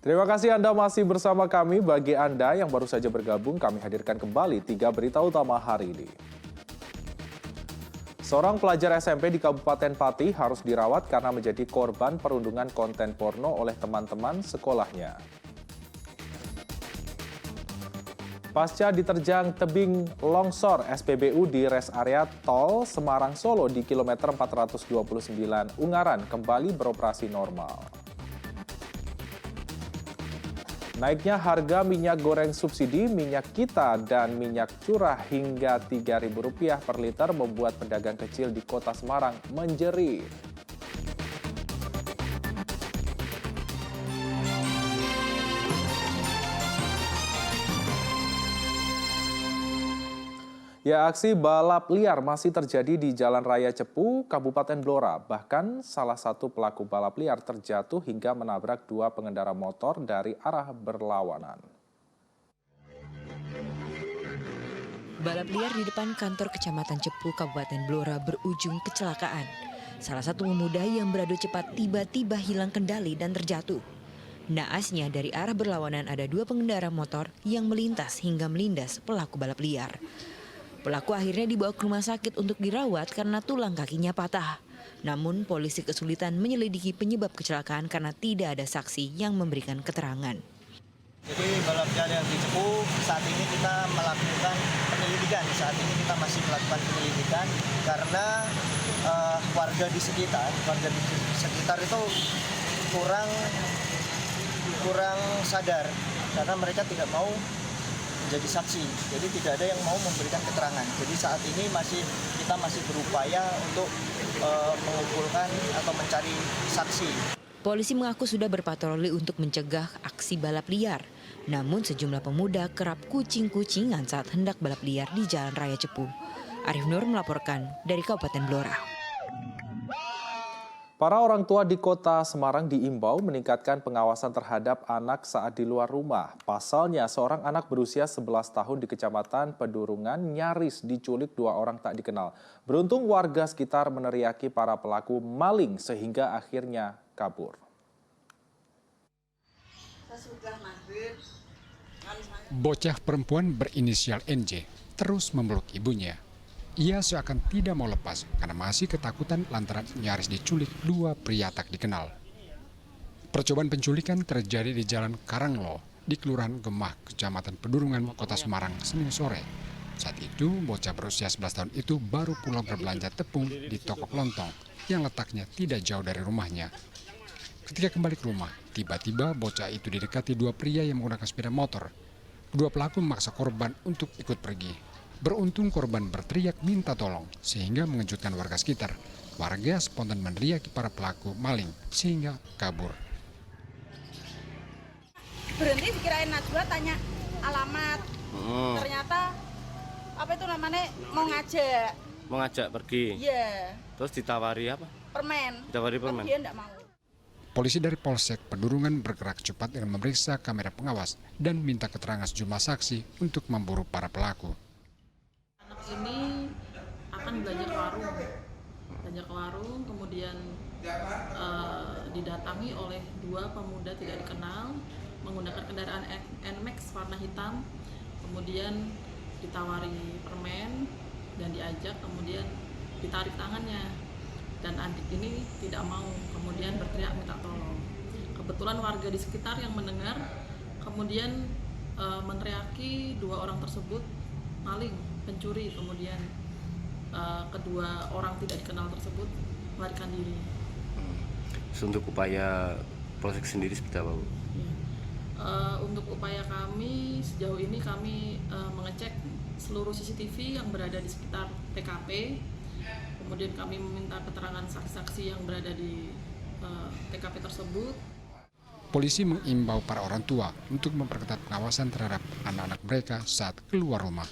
Terima kasih Anda masih bersama kami. Bagi Anda yang baru saja bergabung, kami hadirkan kembali 3 berita utama hari ini. Seorang pelajar SMP di Kabupaten Pati harus dirawat karena menjadi korban perundungan konten porno oleh teman-teman sekolahnya. Pasca diterjang tebing longsor SPBU di res area tol Semarang-Solo di kilometer 429 Ungaran kembali beroperasi normal. Naiknya harga minyak goreng subsidi, minyak kita, dan minyak curah hingga Rp3.000 per liter membuat pedagang kecil di kota Semarang menjerit. Ya, aksi balap liar masih terjadi di Jalan Raya Cepu, Kabupaten Blora. Bahkan salah satu pelaku balap liar terjatuh hingga menabrak 2 pengendara motor dari arah berlawanan. Balap liar di depan kantor Kecamatan Cepu, Kabupaten Blora berujung kecelakaan. Salah satu pemuda yang beradu cepat tiba-tiba hilang kendali dan terjatuh. Naasnya dari arah berlawanan ada 2 pengendara motor yang melintas hingga melindas pelaku balap liar. Pelaku akhirnya dibawa ke rumah sakit untuk dirawat karena tulang kakinya patah. Namun polisi kesulitan menyelidiki penyebab kecelakaan karena tidak ada saksi yang memberikan keterangan. Jadi balap liar yang di Cepu saat ini kita melakukan penyelidikan. Saat ini kita masih melakukan penyelidikan karena warga di sekitar itu kurang sadar karena mereka tidak mau menjadi saksi. Jadi tidak ada yang mau memberikan keterangan. Jadi saat ini kita masih berupaya untuk mengumpulkan atau mencari saksi. Polisi mengaku sudah berpatroli untuk mencegah aksi balap liar. Namun sejumlah pemuda kerap kucing-kucingan saat hendak balap liar di Jalan Raya Cepu. Arif Nur melaporkan dari Kabupaten Blora. Para orang tua di kota Semarang diimbau meningkatkan pengawasan terhadap anak saat di luar rumah. Pasalnya, seorang anak berusia 11 tahun di Kecamatan Pedurungan nyaris diculik 2 orang tak dikenal. Beruntung warga sekitar meneriaki para pelaku maling sehingga akhirnya kabur. Bocah perempuan berinisial NJ terus memeluk ibunya. Ia seakan tidak mau lepas karena masih ketakutan lantaran nyaris diculik 2 pria tak dikenal. Percobaan penculikan terjadi di Jalan Karanglo di Kelurahan Gemah, Kecamatan Pedurungan, Kota Semarang, Senin sore. Saat itu, bocah berusia 11 tahun itu baru pulang berbelanja tepung di toko kelontong yang letaknya tidak jauh dari rumahnya. Ketika kembali ke rumah, tiba-tiba bocah itu didekati 2 pria yang menggunakan sepeda motor. Kedua pelaku memaksa korban untuk ikut pergi. Beruntung korban berteriak minta tolong sehingga mengejutkan warga sekitar. Warga spontan meneriaki para pelaku maling sehingga kabur. Berhenti dikirain Najwa tanya alamat. Ternyata apa itu namanya mau ngajak pergi. Iya. Terus ditawari apa? Permen. Ditawari permen. Tapi dia enggak mau. Polisi dari Polsek Pedurungan bergerak cepat dengan memeriksa kamera pengawas dan minta keterangan sejumlah saksi untuk memburu para pelaku. Ini akan belanja ke warung, kemudian didatangi oleh 2 pemuda tidak dikenal menggunakan kendaraan NMAX warna hitam, kemudian ditawari permen dan diajak, kemudian ditarik tangannya dan adik ini tidak mau, kemudian berteriak minta tolong. Kebetulan warga di sekitar yang mendengar kemudian meneriaki 2 orang tersebut maling, pencuri, kemudian kedua orang tidak dikenal tersebut melarikan diri. Untuk upaya polsek sendiri seperti apa, Bu? Ya. Untuk upaya kami sejauh ini kami mengecek seluruh CCTV yang berada di sekitar TKP. Kemudian kami meminta keterangan saksi-saksi yang berada di TKP tersebut. Polisi mengimbau para orang tua untuk memperketat pengawasan terhadap anak-anak mereka saat keluar rumah.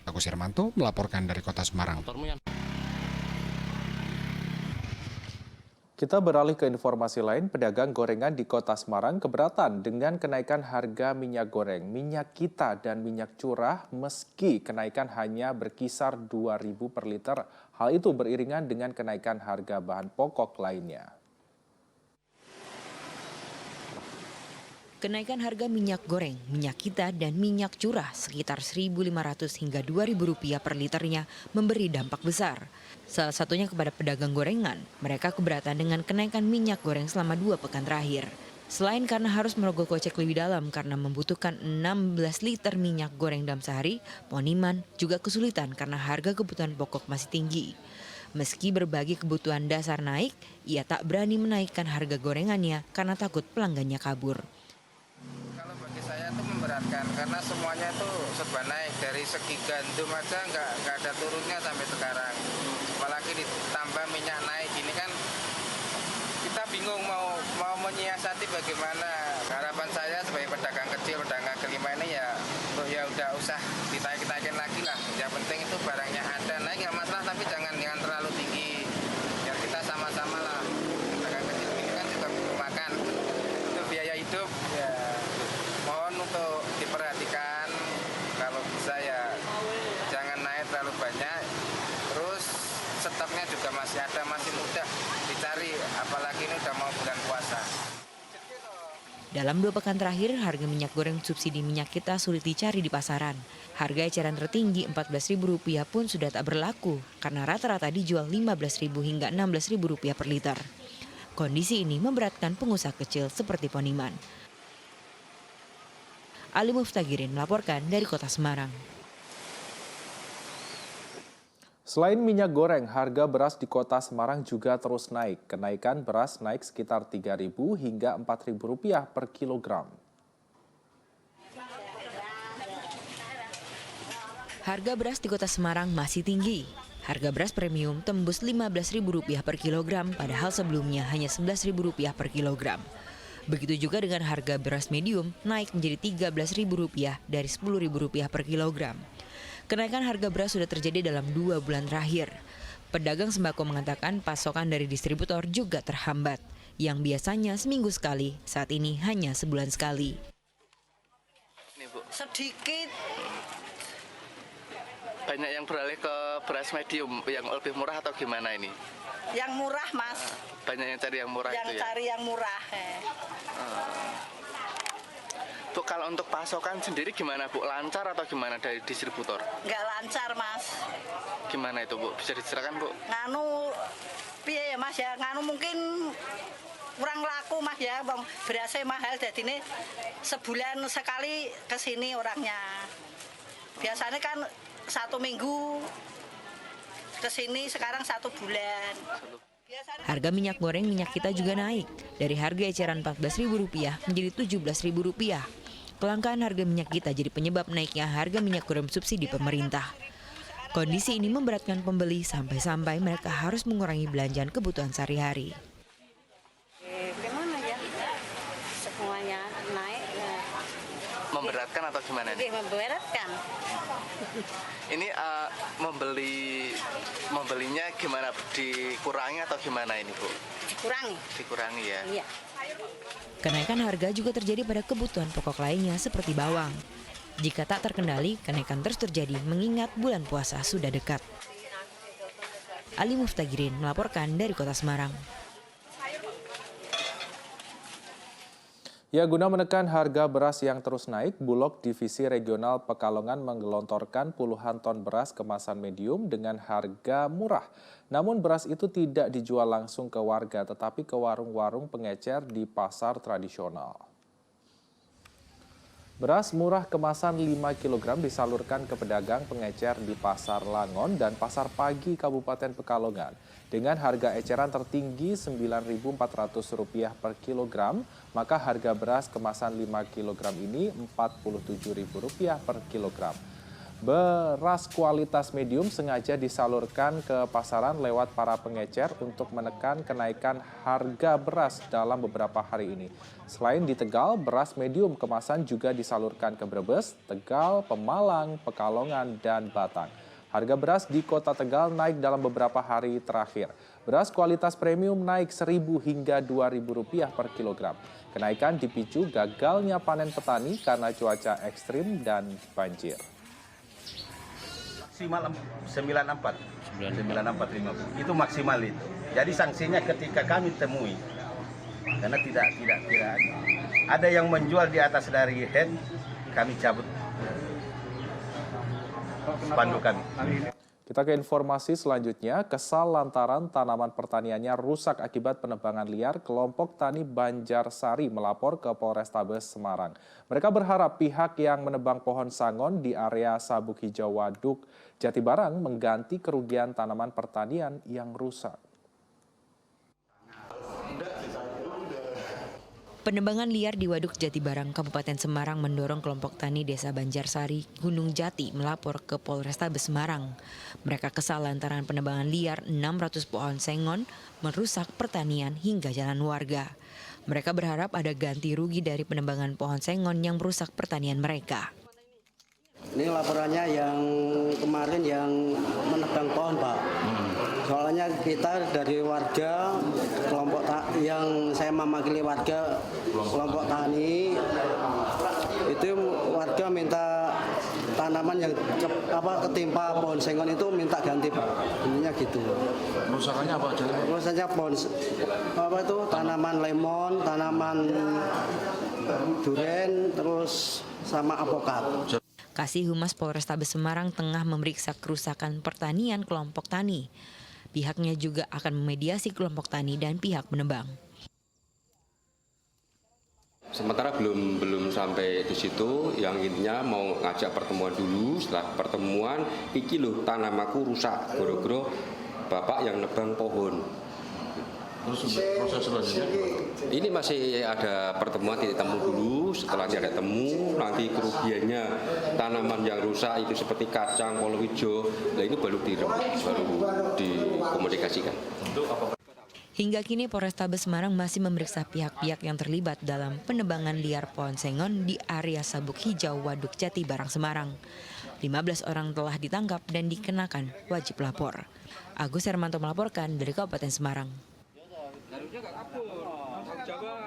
Agus Hermanto melaporkan dari Kota Semarang. Kita beralih ke informasi lain, pedagang gorengan di Kota Semarang keberatan dengan kenaikan harga minyak goreng, minyak kita dan minyak curah meski kenaikan hanya berkisar Rp2.000 per liter. Hal itu beriringan dengan kenaikan harga bahan pokok lainnya. Kenaikan harga minyak goreng, minyak kita, dan minyak curah sekitar Rp1.500 hingga Rp2.000 per liternya memberi dampak besar. Salah satunya kepada pedagang gorengan, mereka keberatan dengan kenaikan minyak goreng selama 2 pekan terakhir. Selain karena harus merogoh kocek lebih dalam karena membutuhkan 16 liter minyak goreng dalam sehari, Poniman juga kesulitan karena harga kebutuhan pokok masih tinggi. Meski berbagai kebutuhan dasar naik, ia tak berani menaikkan harga gorengannya karena takut pelanggannya kabur. Kalau bagi saya itu memberatkan karena semuanya itu serba naik, dari segi gandum aja nggak ada turunnya sampai sekarang. Apalagi ditambah minyak naik ini kan kita bingung mau menyiasati bagaimana. Harapan saya sebagai pedagang kecil, pedagang kelima ini ya udah usah ditaikin lagi lah. Yang penting itu barangnya ada naik nggak masalah, tapi jangan terlalu tinggi. Ya kita sama-sama lah. Pedagang kecil ini kan juga butuh makan, itu biaya hidup. Ya mohon untuk diperhatikan, kalau bisa ya jangan naik terlalu banyak. Terus stoknya juga masih ada, masih mudah dicari, apalagi ini udah mau bulan puasa. Dalam 2 pekan terakhir, harga minyak goreng subsidi minyak kita sulit dicari di pasaran. Harga eceran tertinggi Rp14.000 pun sudah tak berlaku karena rata-rata dijual Rp15.000 hingga Rp16.000 per liter. Kondisi ini memberatkan pengusaha kecil seperti Poniman. Ali Muftagirin melaporkan dari Kota Semarang. Selain minyak goreng, harga beras di Kota Semarang juga terus naik. Kenaikan beras naik sekitar Rp3.000 hingga Rp4.000 per kilogram. Harga beras di Kota Semarang masih tinggi. Harga beras premium tembus Rp15.000 per kilogram, padahal sebelumnya hanya Rp11.000 per kilogram. Begitu juga dengan harga beras medium naik menjadi Rp13.000 dari Rp10.000 per kilogram. Kenaikan harga beras sudah terjadi dalam 2 bulan terakhir. Pedagang sembako mengatakan pasokan dari distributor juga terhambat. Yang biasanya seminggu sekali, saat ini hanya sebulan sekali. Ini, Bu. Sedikit. Banyak yang beralih ke beras medium yang lebih murah atau gimana ini? Yang murah, Mas. Banyak yang cari yang murah itu ya? Yang cari yang murah. Bu, kalau untuk pasokan sendiri gimana, Bu? Lancar atau gimana dari distributor? Nggak lancar, Mas. Gimana itu, Bu? Bisa diceritakan, Bu? Nganu, piye ya, Mas ya? Nganu mungkin kurang laku, Mas ya. Bang, berasnya mahal, jadi ini sebulan sekali ke sini orangnya. Biasanya kan 1 minggu ke sini, sekarang 1 bulan. Harga minyak goreng minyak kita juga naik. Dari harga eceran Rp14.000 menjadi Rp17.000. Kelangkaan harga minyak kita jadi penyebab naiknya harga minyak goreng subsidi pemerintah. Kondisi ini memberatkan pembeli sampai-sampai mereka harus mengurangi belanjaan kebutuhan sehari-hari. Gimana ya? Semuanya naik. Memberatkan atau gimana nih? Memberatkan. Ini membelinya gimana? Dikurangi atau gimana ini, Bu? Dikurangi. Dikurangi ya? Iya. Kenaikan harga juga terjadi pada kebutuhan pokok lainnya seperti bawang. Jika tak terkendali, kenaikan terus terjadi mengingat bulan puasa sudah dekat. Ali Muftagirin melaporkan dari Kota Semarang. Ya, guna menekan harga beras yang terus naik, Bulog Divisi Regional Pekalongan menggelontorkan puluhan ton beras kemasan medium dengan harga murah. Namun beras itu tidak dijual langsung ke warga, tetapi ke warung-warung pengecer di pasar tradisional. Beras murah kemasan 5 kg disalurkan ke pedagang pengecer di Pasar Langon dan Pasar Pagi Kabupaten Pekalongan. Dengan harga eceran tertinggi Rp9.400 per kilogram, maka harga beras kemasan 5 kg ini Rp47.000 per kilogram. Beras kualitas medium sengaja disalurkan ke pasaran lewat para pengecer untuk menekan kenaikan harga beras dalam beberapa hari ini. Selain di Tegal, beras medium kemasan juga disalurkan ke Brebes, Tegal, Pemalang, Pekalongan, dan Batang. Harga beras di Kota Tegal naik dalam beberapa hari terakhir. Beras kualitas premium naik Rp1.000 hingga Rp2.000 per kilogram. Kenaikan dipicu gagalnya panen petani karena cuaca ekstrim dan banjir. Maksimal 94.50 itu maksimal itu. Jadi sanksinya ketika kami temui karena tidak ada yang menjual di atas dari head, kami cabut spanduk kami. Kita ke informasi selanjutnya, kesal lantaran tanaman pertaniannya rusak akibat penebangan liar, kelompok tani Banjarsari melapor ke Polrestabes Semarang. Mereka berharap pihak yang menebang pohon sangon di area Sabuk Hijau Waduk Jatibarang mengganti kerugian tanaman pertanian yang rusak. Penebangan liar di Waduk Jatibarang, Kabupaten Semarang mendorong kelompok tani Desa Banjarsari, Gunung Jati melapor ke Polrestabes Semarang. Mereka kesal lantaran penebangan liar 600 pohon sengon merusak pertanian hingga jalan warga. Mereka berharap ada ganti rugi dari penebangan pohon sengon yang merusak pertanian mereka. Ini laporannya yang kemarin yang menebang pohon, Pak. Soalnya kita dari warga kelompok yang saya mewakili warga kelompok tani itu warga minta tanaman yang ketimpa pohon sengon itu minta ganti, Pak. Ininya gitu. Kerusakannya apa aja? Kerusakannya pohon tanaman lemon, tanaman duren, terus sama apokat. Kasih Humas Polrestabes Semarang tengah memeriksa kerusakan pertanian kelompok tani. Pihaknya juga akan memediasi kelompok tani dan pihak penebang. Sementara belum sampai di situ, yang intinya mau ngajak pertemuan dulu. Setelah pertemuan, iki loh tanamanku rusak, goro-goro bapak yang nebang pohon. Terus proses selanjutnya? Ini masih ada pertemuan titik temu dulu. Setelah ada temu, nanti kerugiannya tanaman yang rusak itu seperti kacang, palawija, nah itu baru dikomunikasikan. Hingga kini Polrestabes Semarang masih memeriksa pihak-pihak yang terlibat dalam penebangan liar pohon sengon di area Sabuk Hijau Waduk Jatibarang Semarang. 15 orang telah ditangkap dan dikenakan wajib lapor. Agus Hermanto melaporkan dari Kabupaten Semarang.